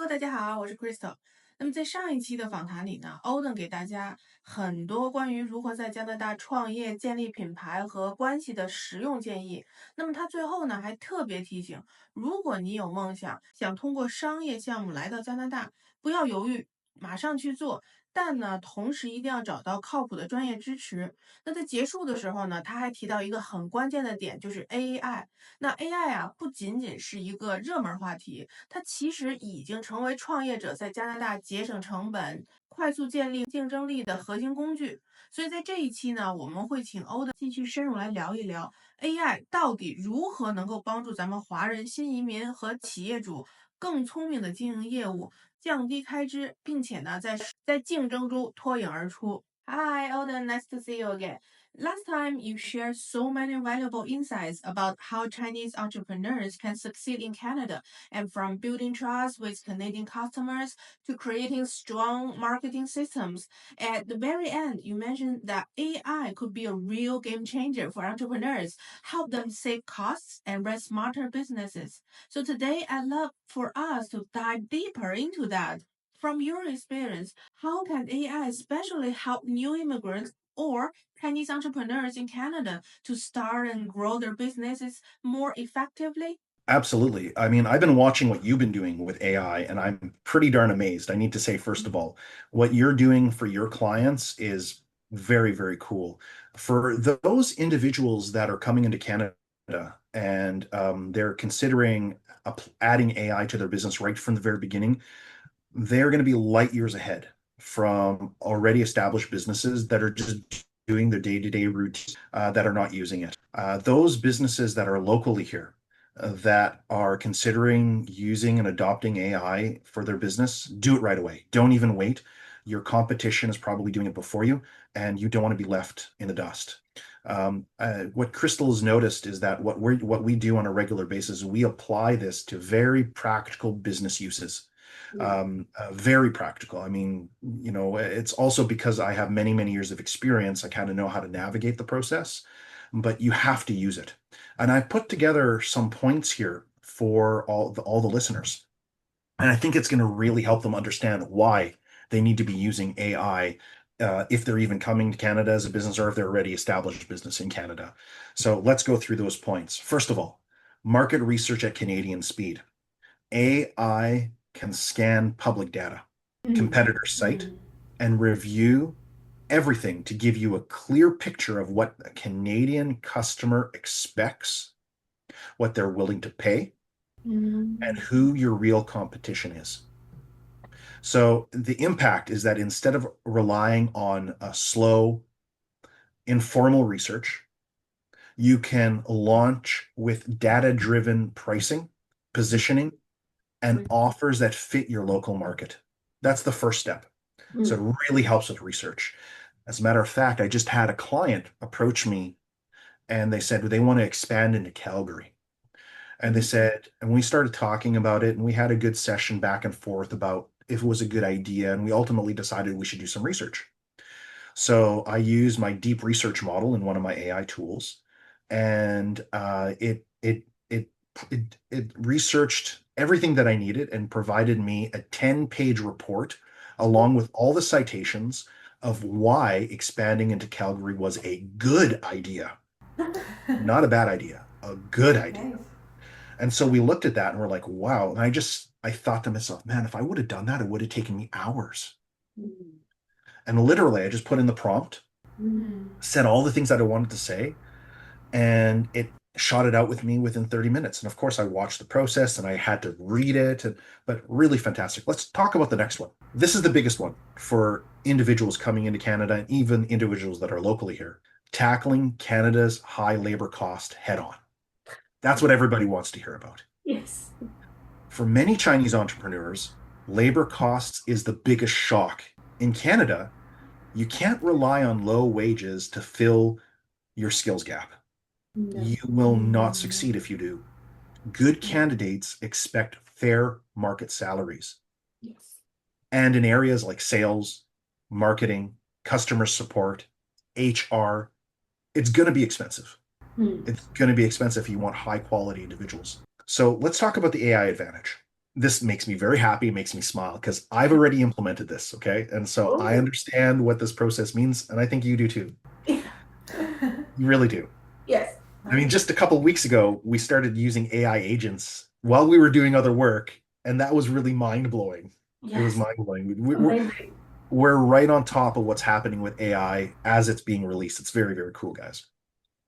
大家好，我是 Crystal。那么在上一期的访谈里呢，Odin 给大家很多关于如何在加拿大创业、建立品牌和关系的实用建议。那么他最后呢还特别提醒，如果你有梦想，想通过商业项目来到加拿大，不要犹豫，马上去做。但呢，同时一定要找到靠谱的专业支持。那在结束的时候呢，他还提到一个很关键的点，就是 AI。那 AI 啊，不仅仅是一个热门话题，它其实已经成为创业者在加拿大节省成本、快速建立竞争力的核心工具。所以在这一期呢，我们会请欧的继续深入来聊一聊 AI 到底如何能够帮助咱们华人新移民和企业主更聪明的经营业务，降低开支，并且呢，在竞争中脱颖而出。Hi, Odin, nice to see you again. Last time you shared so many valuable insights about how Chinese entrepreneurs can succeed in Canada, and from building trust with Canadian customers to creating strong marketing systems. At the very end, you mentioned that AI could be a real game changer for entrepreneurs, help them save costs and run smarter businesses. So today, I'd love for us to dive deeper into that. From your experience, how can AI especially help new immigrants or Chinese entrepreneurs in Canada to start and grow their businesses more effectively? Absolutely. I mean, I've been watching what you've been doing with AI, and I'm pretty darn amazed. I need to say, first of all, what you're doing for your clients is very, very cool. For those individuals that are coming into Canada and they're considering adding AI to their business right from the very beginning, they're going to be light years ahead from already established businesses that are just doing their day-to-day routines that are not using it. Those businesses that are locally here that are considering using and adopting AI for their business, do it right away. Don't even wait. Your competition is probably doing it before you, and you don't want to be left in the dust. What Crystal has noticed is that what we do on a regular basis, we apply this to very practical business uses. Very practical. I mean, it's also because I have many, many years of experience. I kind of know how to navigate the process, but you have to use it. And I put together some points here for all the listeners. And I think it's going to really help them understand why they need to be using AI if they're even coming to Canada as a business or if they're already established business in Canada. So let's go through those points. First of all, market research at Canadian speed. AI can scan public data, competitor site, and review everything to give you a clear picture of what a Canadian customer expects, what they're willing to pay, and who your real competition is. So the impact is that instead of relying on a slow, informal research, you can launch with data-driven pricing, positioning, and offers that fit your local market. That's the first step. So it really helps with research. As a matter of fact, I just had a client approach me and they said they want to expand into Calgary. And they said, and we started talking about it and we had a good session back and forth about if it was a good idea. And we ultimately decided we should do some research. So I used my deep research model in one of my AI tools, and it researched everything that I needed and provided me a 10-page report along with all the citations of why expanding into Calgary was a good idea. Not a bad idea, a good idea. And so we looked at that and we're like, wow. And I thought to myself, man, if I would have done that, it would have taken me hours. And literally, I just put in the prompt, said all the things that I wanted to say, and it shot it out with me within 30 minutes. And of course, I watched the process and I had to read it, but really fantastic. Let's talk about the next one. This is the biggest one for individuals coming into Canada and even individuals that are locally here. Tackling Canada's high labor cost head on. That's what everybody wants to hear about. Yes. For many Chinese entrepreneurs, labor costs is the biggest shock. In Canada, you can't rely on low wages to fill your skills gap. No. You will not succeed if you do. Good candidates expect fair market salaries. Yes. And in areas like sales, marketing, customer support, HR, it's going to be expensive. It's going to be expensive if you want high quality individuals. So let's talk about the AI advantage. this makes me very happy, makes me smile because I've already implemented this. Okay. And so I understand what this process means. And I think you do too. You really do. Yes. I mean, just a couple of weeks ago, we started using AI agents while we were doing other work. And that was really mind blowing. It was Yes. mind blowing. Amazing. We're right on top of what's happening with AI as it's being released. It's very, very cool, guys.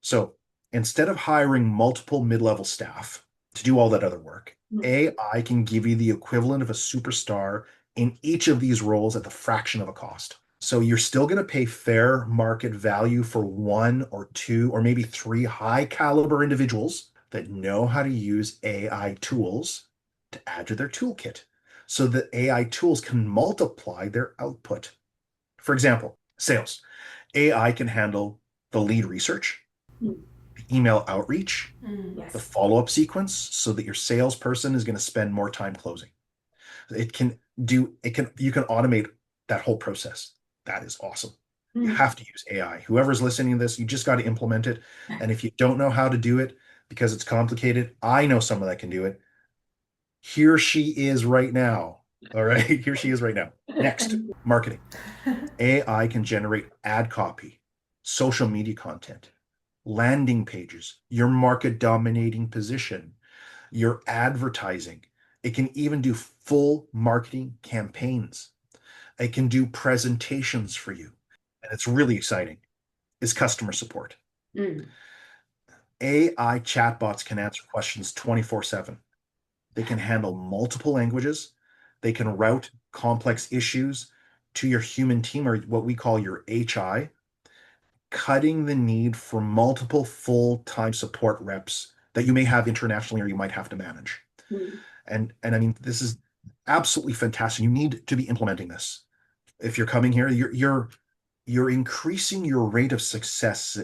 So instead of hiring multiple mid-level staff to do all that other work, AI can give you the equivalent of a superstar in each of these roles at the fraction of a cost. So you're still going to pay fair market value for one or two or maybe three high caliber individuals that know how to use AI tools to add to their toolkit so that AI tools can multiply their output. For example, sales. AI can handle the lead research, the email outreach, Yes. the follow-up sequence so that your salesperson is going to spend more time closing. You can automate that whole process. That is awesome. You have to use AI. Whoever's listening to this, you just got to implement it. And if you don't know how to do it because it's complicated, I know someone that can do it. Here she is right now. All right. Here she is right now. Next, marketing. AI can generate ad copy, social media content, landing pages, your market dominating position, your advertising. It can even do full marketing campaigns. It can do presentations for you. And it's really exciting is customer support. AI chatbots can answer questions 24/7. They can handle multiple languages. They can route complex issues to your human team or what we call your HI, cutting the need for multiple full-time support reps that you may have internationally or you might have to manage. And I mean, this is absolutely fantastic. You need to be implementing this. If you're coming here, you're increasing your rate of success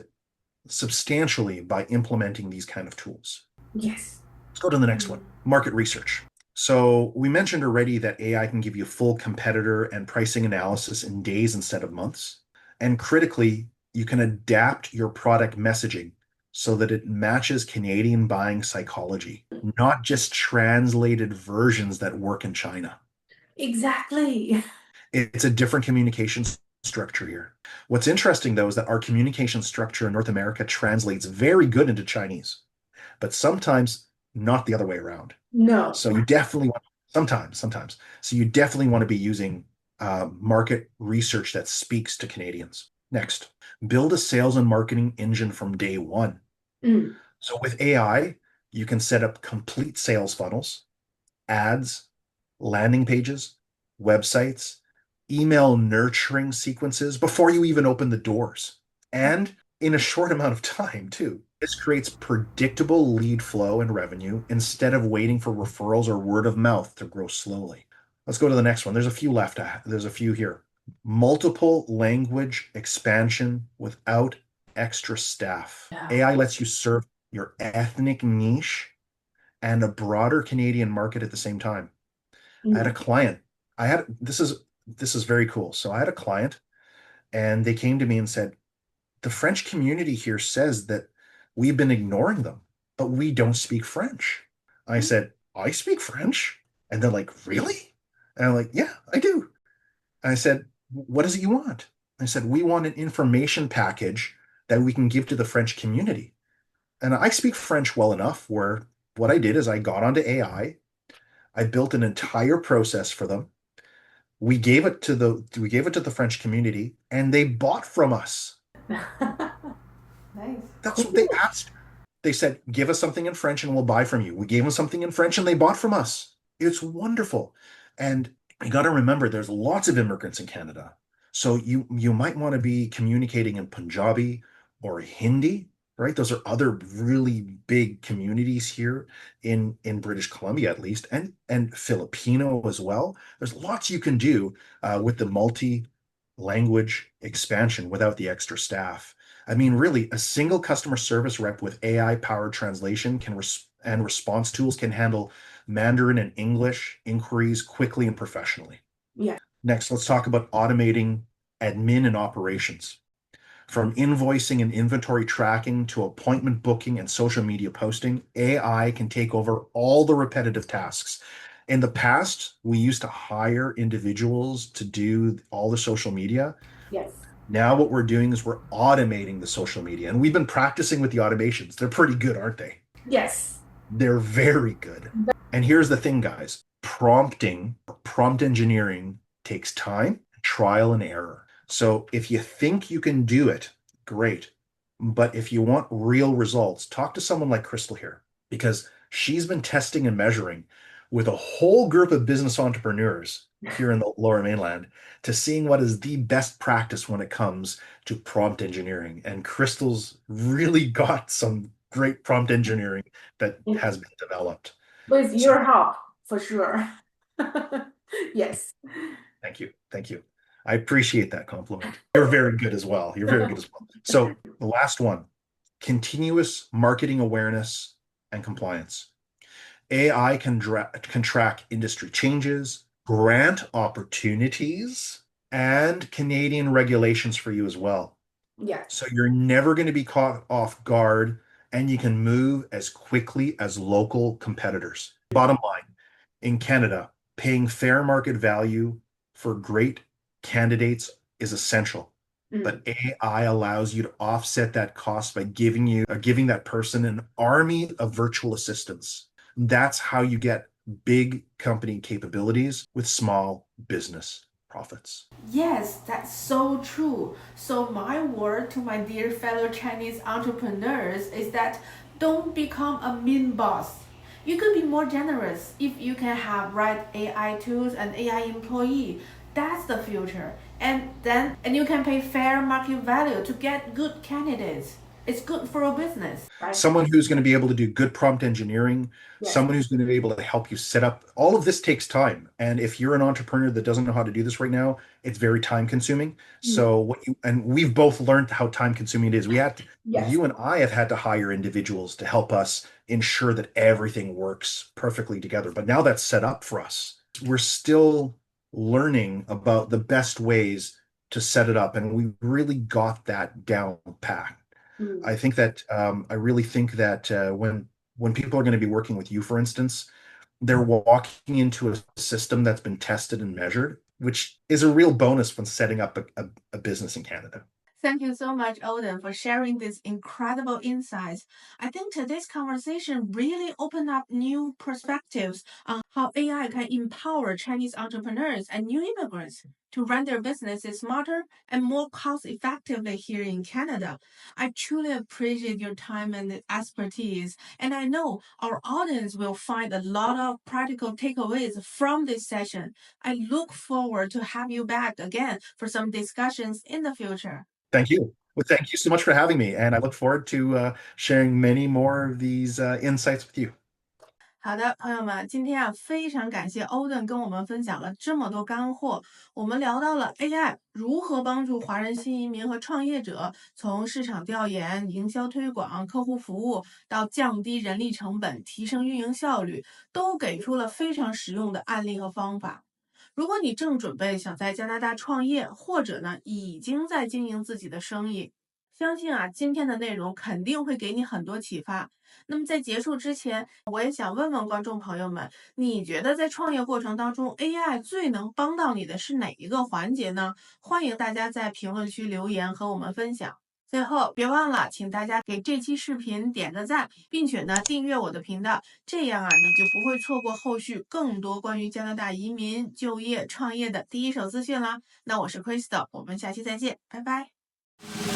substantially by implementing these kind of tools. Yes. Let's go to the next one, market research. So we mentioned already that AI can give you full competitor and pricing analysis in days instead of months. And critically, you can adapt your product messaging so that it matches Canadian buying psychology, not just translated versions that work in China. Exactly. It's a different communication structure here. What's interesting, though, is that our communication structure in North America translates very good into Chinese, but sometimes not the other way around. No. So you definitely want, sometimes. So you definitely want to be using market research that speaks to Canadians. Next, build a sales and marketing engine from day one. So with AI, you can set up complete sales funnels, ads, landing pages, websites, email nurturing sequences before you even open the doors. And in a short amount of time, too. This creates predictable lead flow and revenue instead of waiting for referrals or word of mouth to grow slowly. Let's go to the next one. There's a few left. There's a few here. Multiple language expansion without extra staff. AI lets you serve your ethnic niche and a broader Canadian market at the same time. I had a client. This is very cool. So I had a client and they came to me and said, the French community here says that we've been ignoring them, but we don't speak French. I said, I speak French. And they're like, really? And I'm like, yeah, I do. And I said, what is it you want? I said, we want an information package that we can give to the French community. And I speak French well enough where what I did is I got onto AI. I built an entire process for them. We gave it to the French community and they bought from us. Nice. That's what they asked. They said, give us something in French and we'll buy from you. We gave them something in French and they bought from us. It's wonderful. And you got to remember, there's lots of immigrants in Canada. So you might want to be communicating in Punjabi or Hindi, right? Those are other really big communities here in British Columbia, at least, and Filipino as well. There's lots you can do with the multi-language expansion without the extra staff. I mean, really, a single customer service rep with AI-powered translation and response tools can handle Mandarin and English inquiries quickly and professionally. Yeah. Next, let's talk about automating admin and operations. From invoicing and inventory tracking to appointment booking and social media posting, AI can take over all the repetitive tasks. In the past, we used to hire individuals to do all the social media. Yes. Now what we're doing is we're automating the social media, and we've been practicing with the automations. They're pretty good, aren't they? Yes. They're very good. And here's the thing, guys. Prompting, prompt engineering takes time, trial and error. So if you think you can do it, great. But if you want real results, talk to someone like Crystal here, because she's been testing and measuring with a whole group of business entrepreneurs here in the Lower Mainland to seeing what is the best practice when it comes to prompt engineering. And Crystal's really got some great prompt engineering that has been developed. With your help, for sure. Yes. Thank you. Thank you. I appreciate that compliment. You're very good as well. You're very good as well. So the last one, continuous marketing awareness and compliance. AI can track industry changes, grant opportunities, and Canadian regulations for you as well. Yeah. So you're never going to be caught off guard, and you can move as quickly as local competitors. Bottom line, in Canada, paying fair market value for great candidates is essential. But AI allows you to offset that cost by giving that person an army of virtual assistants. That's how you get big company capabilities with small business profits. Yes, that's so true. So my word to my dear fellow Chinese entrepreneurs is that don't become a mean boss. You could be more generous if you can have right AI tools and AI employee. That's the future. And you can pay fair market value to get good candidates. It's good for a business. Right. Someone who's going to be able to do good prompt engineering, Yes. someone who's going to be able to help you set up. All of this takes time. And if you're an entrepreneur that doesn't know how to do this right now, it's very time consuming. So we've both learned how time consuming it is. Yes. You and I have had to hire individuals to help us ensure that everything works perfectly together. But now that's set up for us. We're still learning about the best ways to set it up. And we really got that down pat. I think that I really think that when people are going to be working with you, for instance, they're walking into a system that's been tested and measured, which is a real bonus when setting up a business in Canada. Thank you so much, Odin, for sharing these incredible insights. I think today's conversation really opened up new perspectives on how AI can empower Chinese entrepreneurs and new immigrants to run their businesses smarter and more cost effectively here in Canada. I truly appreciate your time and expertise, and I know our audience will find a lot of practical takeaways from this session. I look forward to have you back again for some discussions in the future. Thank you. Well, thank you so much for having me, and I look forward to sharing many more of these insights with you. 好的，朋友们，今天非常感谢欧顿跟我们分享了这么多干货。我们聊到了 AI 如何帮助华人新移民和创业者从市场调研、营销推广、客户服务到降低人力成本、提升运营效率，都给出了非常实用的案例和方法。如果你正准备想在加拿大创业，或者呢已经在经营自己的生意，相信今天的内容肯定会给你很多启发。那么在结束之前，我也想问问观众朋友们，你觉得在创业过程当中 AI 最能帮到你的是哪一个环节呢？欢迎大家在评论区留言和我们分享。最后别忘了，请大家给这期视频点个赞，并且呢订阅我的频道，这样你就不会错过后续更多关于加拿大移民、就业、创业的第一手资讯啦。那我是 Crystal，我们下期再见，拜拜。